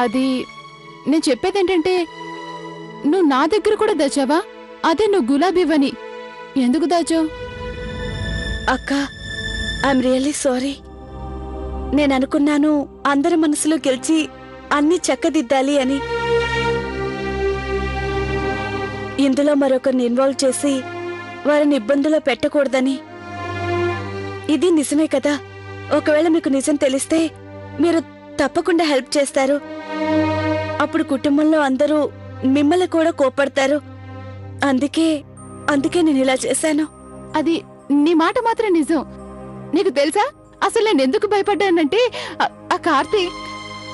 అది నేను చెప్పేదేంటంటే నువ్వు నా దగ్గర కూడా దాచావా? అదే నువ్వు గులాబీవని ఎందుకు దాచావు? అక్క, ఐఎమ్ రియల్లీ సారీ. నేను అనుకున్నాను అందరి మనసులో గెలిచి అన్ని చక్కదిద్దాలి అని. ఇందులో మరొకరిని ఇన్వాల్వ్ చేసి వారిని ఇబ్బందులో పెట్టకూడదని. ఇది నిజమే కదా? ఒకవేళ మీకు నిజం తెలిస్తే మీరు తప్పకుండా హెల్ప్ చేస్తారు. అప్పుడు కుటుంబంలో అందరూ మిమ్మల్ని కూడా కోపడతారు. అందుకే నేను ఇలా చేశాను. అది నీ మాట మాత్రం నిజం. నీకు తెలుసా అసలు నేను ఎందుకు భయపడ్డానంటే ఆ కార్తీక్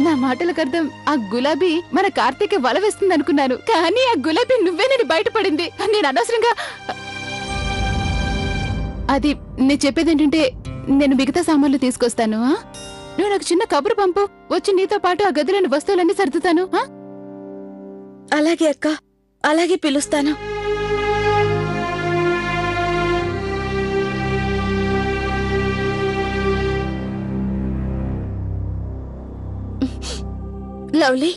నా మాటలకు అర్థం ఆ గులాబీ మన కార్తీక్ వల వేస్తుంది అనుకున్నాను. కానీ ఆ గులాబీ నువ్వేనని బయటపడింది. నేను అనవసరంగా అది నేను చెప్పేదేంటంటే నేను మిగతా సామాన్లు తీసుకొస్తాను. నువ్వు నాకు చిన్న కబురు పంపు, వచ్చి నీతో పాటు ఆ గదిలోని వస్తువులన్నీ సర్దుతాను. అలాగే అక్క, అలాగే పిలుస్తాను. లవ్లీ,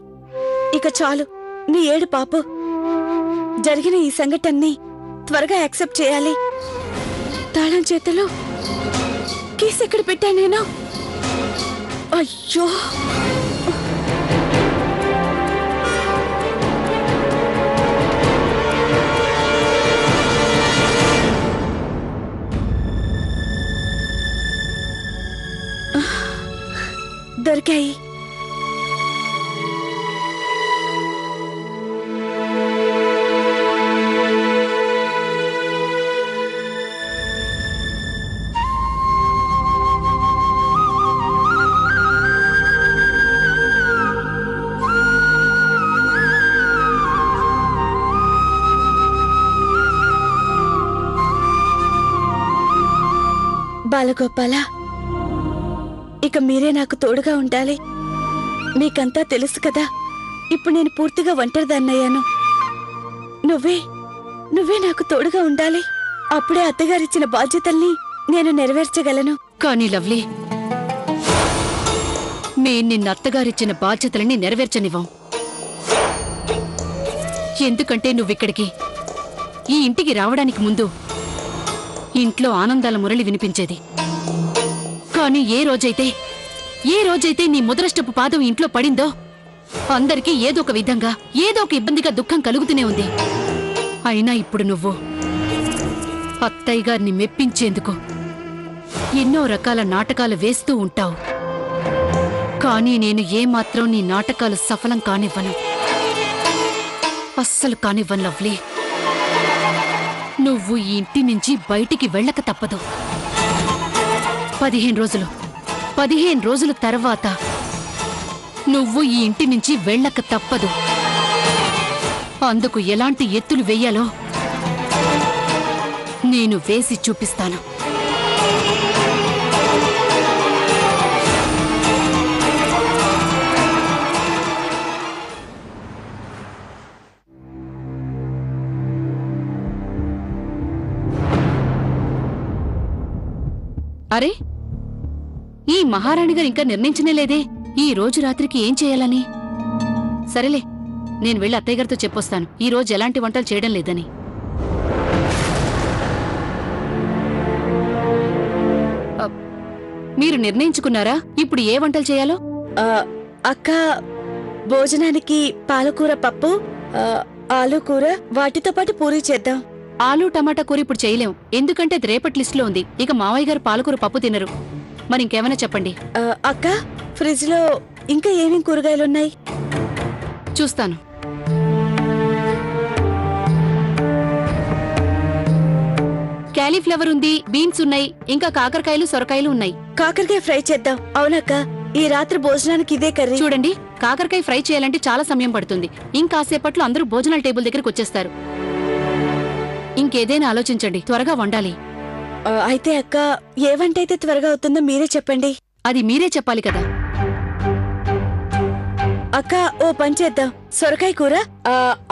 ఇక చాలు నీ ఏడు పాపు. జరిగిన ఈ సంఘటనని త్వరగా యాక్సెప్ట్ చేయాలి. తాళం చేతిలో కీస్ ఎక్కడ పెట్టాను నేను? అయ్యో, దొరికాయి. బాలగోపాల, ఇక మీరే నాకు తోడుగా ఉండాలి. మీకంతా తెలుసు కదా, ఇప్పుడు నేను పూర్తిగా ఒంటరిదాన్నయ్యాను. నువ్వే నాకు తోడుగా ఉండాలి. అప్పుడే అత్తగారిచ్చిన బాధ్యతల్ని నేను నెరవేర్చగలను. కానీ లవ్లీ, మేం నిన్న అత్తగారిచ్చిన బాధ్యతలని నెరవేర్చనివ్వం. ఎందుకంటే నువ్విక్కడికి ఈ ఇంటికి రావడానికి ముందు ఇంట్లో ఆనందాల మురళి వినిపించేది. కానీ ఏ రోజైతే నీ ముదరష్టపు పాదం ఇంట్లో పడిందో అందరికీ ఏదో ఒక విధంగా ఏదో ఒక ఇబ్బందిగా దుఃఖం కలుగుతూనే ఉంది. అయినా ఇప్పుడు నువ్వు అత్తయ్య గారిని మెప్పించేందుకు ఎన్నో రకాల నాటకాలు వేస్తూ ఉంటావు. కానీ నేను ఏమాత్రం నీ నాటకాలు సఫలం కానివ్వను. అస్సలు కానివ్వను లవ్లీ. నువ్వు ఈ ఇంటి నుంచి బయటికి వెళ్ళక తప్పదు. 15 రోజుల తర్వాత నువ్వు ఈ ఇంటి నుంచి వెళ్ళక తప్పదు. అందుకు ఎలాంటి ఎత్తులు వెయ్యాలో నేను వేసి చూపిస్తాను. అరే, ఈ మహారాణి గారు ఇంకా నిర్ణయించనేలేదే ఈ రోజు రాత్రికి ఏం చేయాలని. సరేలే, నేను వెళ్ళి అత్తయ్య గారితో చెప్పొస్తాను ఈ రోజు ఎలాంటి వంటలు చేయడం లేదని. మీరు నిర్ణయించుకున్నారా ఇప్పుడు ఏ వంటలు చేయాలో? అక్క, భోజనానికి పాలకూర పప్పు, ఆలు కూర, వాటితో పాటు పూరీ చేద్దాం. ఆలు టమాటా కూర ఇప్పుడు చేయలేం, ఎందుకంటే అది రేపటి లిస్టులో ఉంది. ఇక మావయ్య గారు పాలకూర పప్పు తినరు. మరి ఇంకేమైనా చెప్పండి. అక్క, ఫ్రిడ్జ్ లో ఇంకా ఏమేం కూరగాయలున్నాయి? చూస్తాను. క్యాలీఫ్లవర్ ఉంది, బీన్స్ ఉన్నాయి, ఇంకా కాకరకాయలు సొరకాయలు ఉన్నాయి. కాకరకాయ ఫ్రై చేద్దాం. అవునక్క, ఈ రాత్రి భోజనానికి ఇదే కర్రీ. చూడండి, కాకరకాయ ఫ్రై చేయాలంటే చాలా సమయం పడుతుంది. ఇంకాసేపట్లో అందరూ భోజనాల టేబుల్ దగ్గరికి వచ్చేస్తారు. ఇంకేదైనా ఆలోచించండి, త్వరగా వండాలి. అయితే అక్క, ఏ వంట అయితే త్వరగా అవుతుందో మీరే చెప్పండి. అది మీరే చెప్పాలి కదా. అక్క, ఓ పని చేద్దాం. సొరకాయ కూర,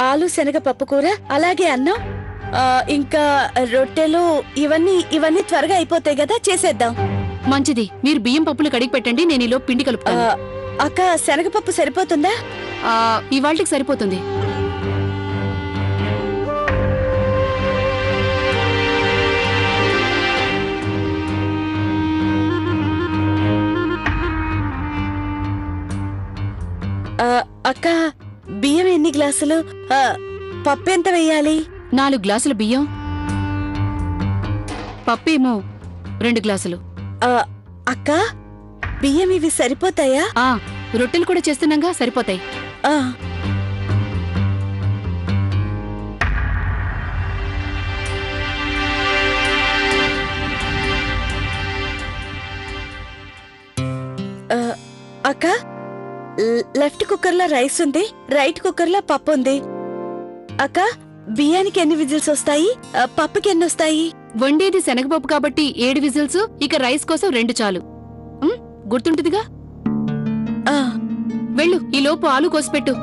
ఆలు శనగ పప్పు కూర, అలాగే అన్నం, ఇంకా రొట్టెలు, ఇవన్నీ త్వరగా అయిపోతాయి కదా, చేసేద్దాం. మంచిది. మీరు బియ్యం పప్పులు కడిగి పెట్టండి, నేను ఈలో పిండి కలుపుతాను. అక్క శనగపప్పు సరిపోతుందా? ఇవాళకి సరిపోతుంది. అక్క బియ్యం ఎన్ని గ్లాసులు? పప్పు ఎంత వెయ్యాలి? 4 గ్లాసుల బియ్యం, పప్పేమో 2 గ్లాసులు. అక్క బియ్యం ఇవి సరిపోతాయా? రొట్టెలు కూడా చేస్తున్నాగా, సరిపోతాయి. ఆ అక్క లెఫ్ట్ కుక్కర్లో రైస్ ఉంది, రైట్ కుక్కర్లో పప్పు ఉంది. అక్క బియ్యానికి ఎన్ని విజిల్స్ వస్తాయి? పప్పుకి ఎన్ని వస్తాయి? వండేది శనగపప్పు కాబట్టి 7 విజిల్స్, ఇక రైస్ కోసం 2 చాలు. గుర్తుంటుందిగా. వెళ్ళు, ఈ లోపు ఆలు కోసిపెట్టు.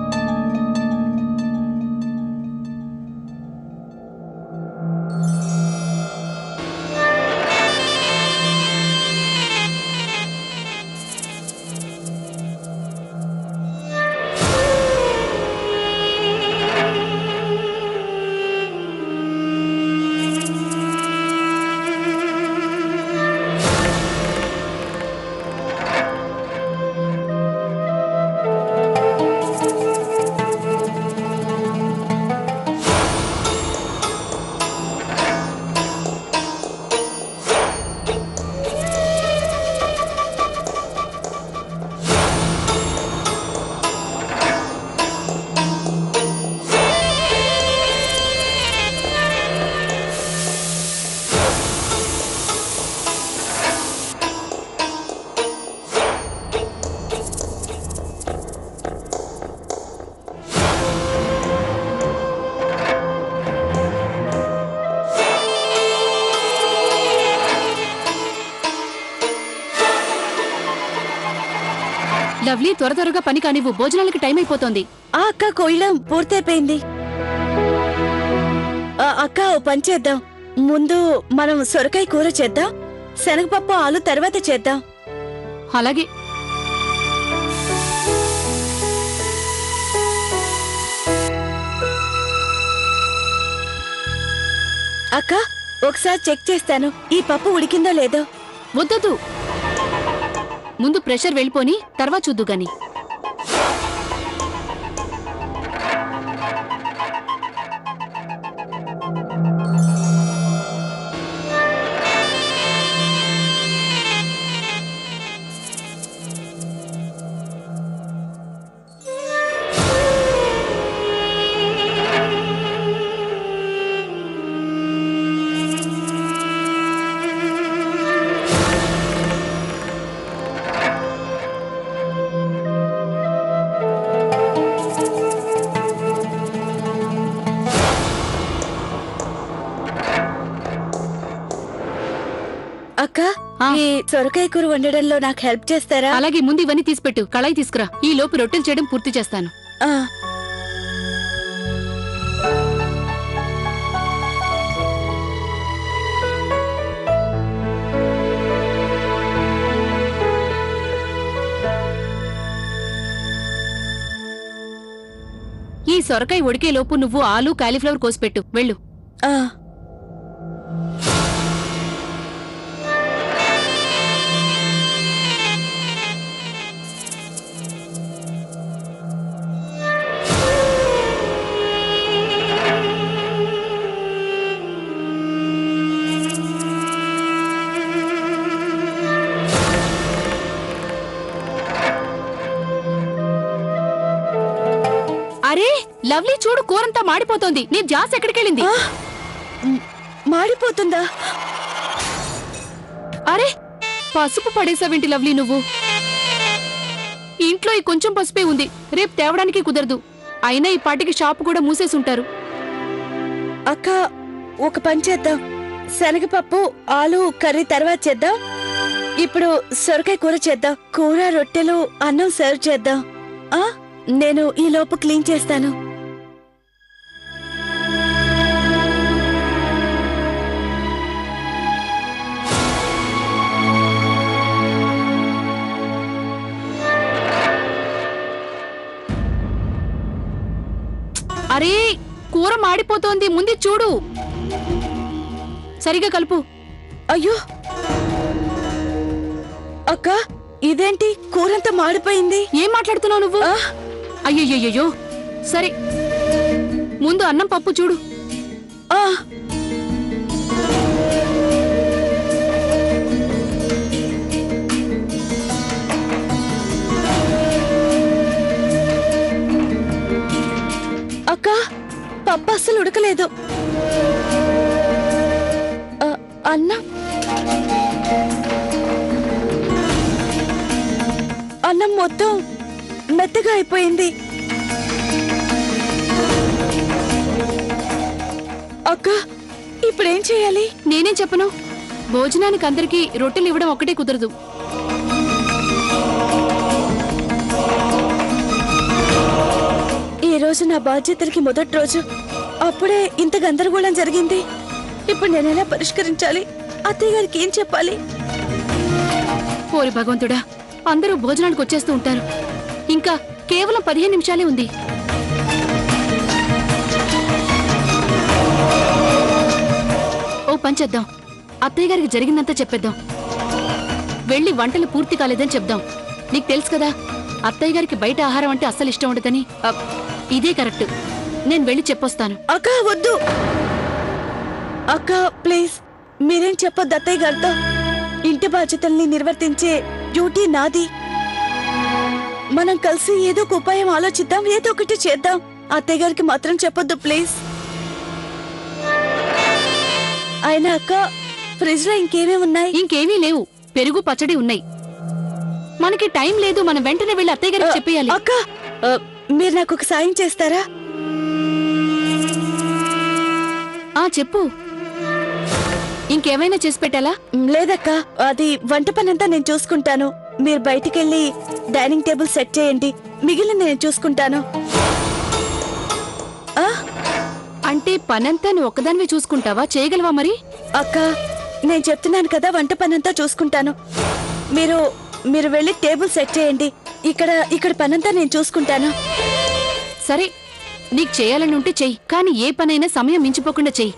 లవ్లీ, త్వర త్వరగా పని కానివ్వు, భోజనాలకి టైం అయిపోతోంది. అక్క కోయడం పూర్తయిపోయింది. అక్క ఓ పని చేద్దాం, ముందు మనం సొరకాయ కూర చేద్దాం, శనగపప్పు ఆలు తర్వాత చేద్దాం. అలాగే. అక్క ఒకసారి చెక్ చేస్తాను, ఈ పప్పు ఉడికిందో లేదో. వద్దొద్దు, ముందు ప్రెషర్ వెళ్ళిపోని తర్వాత చూద్దు గాని. అక్క ఈ సొరకాయ కూర వండడంలో నాకు హెల్ప్ చేస్తారా? అలాగే, ముందు ఇవన్నీ తీసిపెట్టు, కళాయి తీసుకురా. ఈ లోపు రొట్టెలు చేయడం పూర్తి చేస్తాను. ఈ సొరకాయ ఉడికే లోపు నువ్వు ఆలు కాలీఫ్లవర్ కోసిపెట్టు. వెళ్ళు. అరే లవ్లీ, చూడు, కూరంతా మాడిపోతోంది. నీ జాస్ ఎక్కడికెళ్ళింది? మాడిపోతుందా? అరే, పసుపు పడేసావేంటి లవ్లీ నువ్వు? ఇంట్లో ఈ కొంచెం పసుపే ఉంది, రేపు తేవడానికి కుదరదు. అయినా ఈ పాటికి షాపు కూడా మూసేసుంటారు. అక్క ఒక పని చేద్దాం, శనగపప్పు ఆలు కర్రీ తర్వాత చేద్దాం. ఇప్పుడు సొరకాయ కూర చేద్దాం, కూర రొట్టెలు అన్నం సర్వ్ చేద్దాం. నేను ఈ లోపు క్లీన్ చేస్తాను. అరే కూర మాడిపోతోంది, ముందు చూడు. సరిగా కలుపు. అయ్యో అక్క, ఇదేంటి కూరంతా మాడిపోయింది? ఏం మాట్లాడుతున్నావు నువ్వు? ఆ, అయ్యయ్యో, సరే ముందు అన్నం పప్పు చూడు. ఆ. అక్క, పప్పు అస్సలు ఉడకలేదు. అన్నం అన్నం మొత్తం మెత్తగా అయిపోయింది. అక్క, ఇప్పుడేం చేయాలి? నేనేం చెప్పను. భోజనానికి అందరికీ రొట్టెలు ఇవ్వడం ఒకటే కుదరదు. ఈ రోజు నా బాధ్యతలకి మొదటి రోజు, అప్పుడే ఇంత గందరగోళం జరిగింది. ఇప్పుడు నేనెలా పరిష్కరించాలి? అత్తయ్య గారికి ఏం చెప్పాలి? ఓరి భగవంతుడా, అందరూ భోజనానికి వచ్చేస్తూ ఉంటారు. ఇంకా కేవలం 15 నిమిషాలే ఉంది. ఓ పని చేద్దాం, అత్తయ్య గారికి జరిగిందంతా చెప్పేద్దాం. వెళ్ళి వంటలు పూర్తి కాలేదని చెప్దాం. నీకు తెలుసు కదా, అత్తయ్య గారికి బయట ఆహారం అంటే అస్సలు ఇష్టం ఉండదని. ఇదే కరెక్ట్. నేను వెళ్ళి చెప్పొస్తాను. అక్క వద్దు అక్క, ప్లీజ్ మీరేం చెప్పొద్దు అత్తయ్య గారితో. ఇంటి బాధ్యతల్ని నిర్వర్తించే డ్యూటీ నాది. మనం కలిసి ఏదో ఒక ఉపాయం ఆలోచిద్దాం, ఏదో ఒకటి చేద్దాం. అత్తయ్య గారికి మాత్రం చెప్పొద్దు ప్లీజ్. అయినా అక్క, ఫ్రిడ్జ్ లో ఇంకేమేమి ఉన్నాయి? ఇంకేమీ లేవు, పెరుగు పచ్చడి ఉన్నాయి. మనకి టైం లేదు, మనం వెంటనే వెళ్ళి అత్తయ్య గారికి చెప్పేయాలి. అక్క, మీరు నాకు ఒక సాయం చేస్తారా? చెప్పు. ఇంకేమైనా చేసి పెట్టాలా? లేదక్క, అది వంట పనంతా నేను చూసుకుంటాను. మీరు బయటికెళ్ళి డైనింగ్ టేబుల్ సెట్ చేయండి, మిగిలిన నేను చూసుకుంటాను. అంటే పనంతా నువ్వు ఒక్కదానివే చూసుకుంటావా? చేయగలవా మరి? అక్క, నేను చెప్తున్నాను కదా, వంట పనంతా చూసుకుంటాను. మీరు మీరు వెళ్ళి టేబుల్ సెట్ చేయండి. ఇక్కడ పనంతా నేను చూసుకుంటాను. సరే, నీకు చేయాలని ఉంటే చెయ్యి, కానీ ఏ పనైనా సమయం మించిపోకుండా చెయ్యి.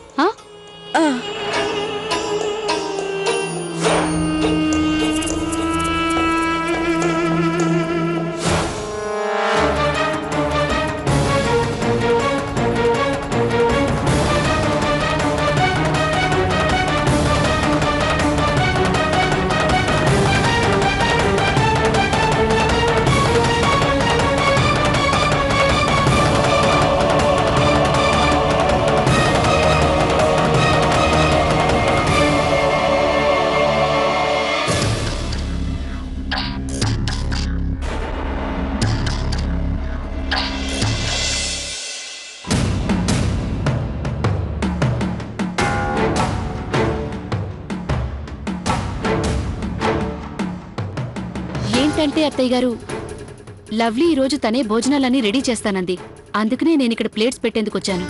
ఏంటంటే అత్తయ్య గారు, లవ్లీ ఈ రోజు తనే భోజనాలన్నీ రెడీ చేస్తానంది. అందుకనే నేను ఇక్కడ ప్లేట్స్ పెట్టేందుకు వచ్చాను.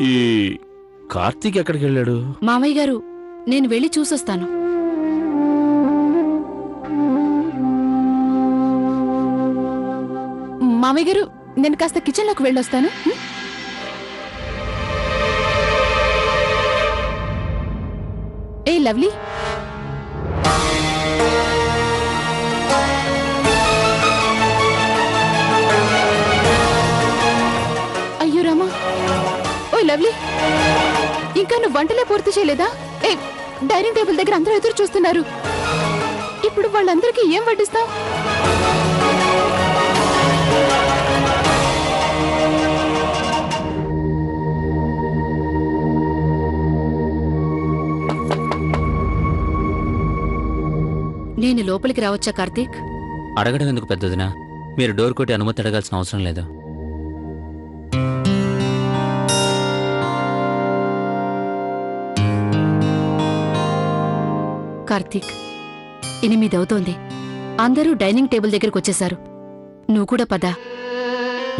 ఈ కార్తీక్ ఎక్కడికి వెళ్ళాడు? మామయ్య గారు, నేను వెళ్ళి చూసొస్తాను. మామయ్య గారు, నేను కాస్త కిచెన్ లోకి వెళ్ళొస్తాను. ఏ లవ్లీ, అయ్యో రామా. ఓయ్ లవ్లీ, ఇంకా నువ్వు వంటలే పూర్తి చేయలేదా? ఏ, డైనింగ్ టేబుల్ దగ్గర అందరూ ఎదురు చూస్తున్నారు. ఇప్పుడు వాళ్ళందరికీ ఏం వడ్డిస్తావు? నేను లోపలికి రావచ్చా కార్తీక్? అడగడం ఎందుకు పెద్దదినా? మీరు డోర్ కొట్టి అనుమతి అడగాల్సిన అవసరం లేదు. కార్తీక్ 8 అవుతోంది. అందరూ డైనింగ్ టేబుల్ దగ్గరికి వచ్చేశారు. నువ్వు కూడా పద.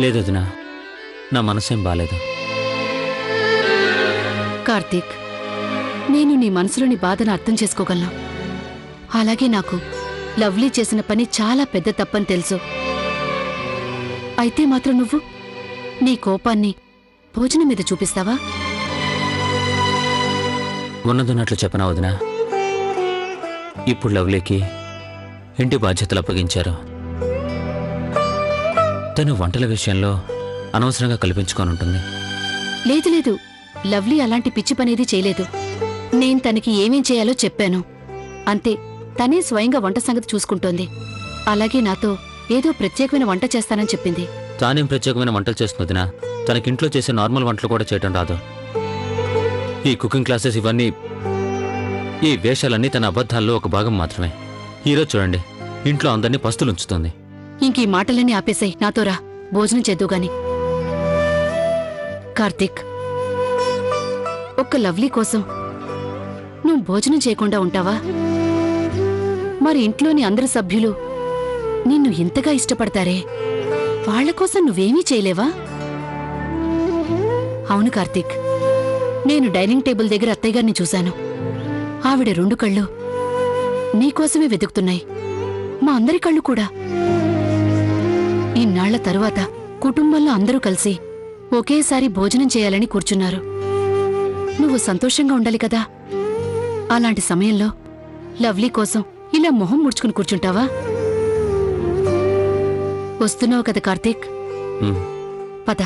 లేదు వదినా, నా మనసేం బాలేదు. కార్తీక్, నేను నీ మనసులోని బాధను అర్థం చేసుకోగలను. అలాగే నాకు లవ్లీ చేసిన పని చాలా పెద్ద తప్పని తెలుసు. అయితే మాత్రం నువ్వు నీ కోపాన్ని భోజనం మీద చూపిస్తావా? ఉన్నదున్నట్లు చెప్పనా వదినా? ఇప్పుడు లవ్లీకి ఇంటి బాధ్యతలు అప్పగించారు. తను వంటల విషయంలో అనవసరంగా కల్పించుకొని ఉంటుంది. లేదు లేదు, లవ్లీ అలాంటి పిచ్చి పనేది చేయలేదు. నేను తనకి ఏమేం చేయాలో చెప్పాను అంతే. తనే స్వయంగా వంట సంగతి చూసుకుంటోంది. అలాగే నాతో ఏదో ప్రత్యేకమైన వంట చేస్తానని చెప్పింది. తానేం ప్రత్యేకమైన వంటలు చేస్తుంది వదినా? తనకింట్లో చేసే నార్మల్ వంటలు కూడా చేయటం రాదు. ఈ కుకింగ్ క్లాసెస్ ఇవన్నీ, ఈ వేషాలన్నీ తన అబద్ధాల్లో ఒక భాగం మాత్రమే. ఈరోజు చూడండి, ఇంట్లో అందరినీ పస్తులుంచుతుంది. ఇంకీ మాటలన్నీ ఆపేసాయి, నాతో రా, భోజనం చేద్దుగాని. కార్తీక్, ఒక్క లవ్లీ కోసం నువ్వు భోజనం చేయకుండా ఉంటావా? మరి ఇంట్లోని అందరి సభ్యులు నిన్ను ఇంతగా ఇష్టపడతారే, వాళ్లకోసం నువ్వేమీ చేయలేవా? అవును కార్తీక్, నేను డైనింగ్ టేబుల్ దగ్గర అత్తయ్యగారిని చూశాను. ఆవిడ 2 కళ్ళు నీకోసమే వెతుకుతున్నాయి. మా అందరి కళ్ళు కూడా. ఇన్నాళ్ల తరువాత కుటుంబంలో అందరూ కలిసి ఒకేసారి భోజనం చేయాలని కూర్చున్నారు. నువ్వు సంతోషంగా ఉండాలి కదా. అలాంటి సమయంలో లవ్లీ కోసం ఇలా మొహం ముడుచుకుని కూర్చుంటావా? వస్తున్నావు కదా కార్తీక్, పద.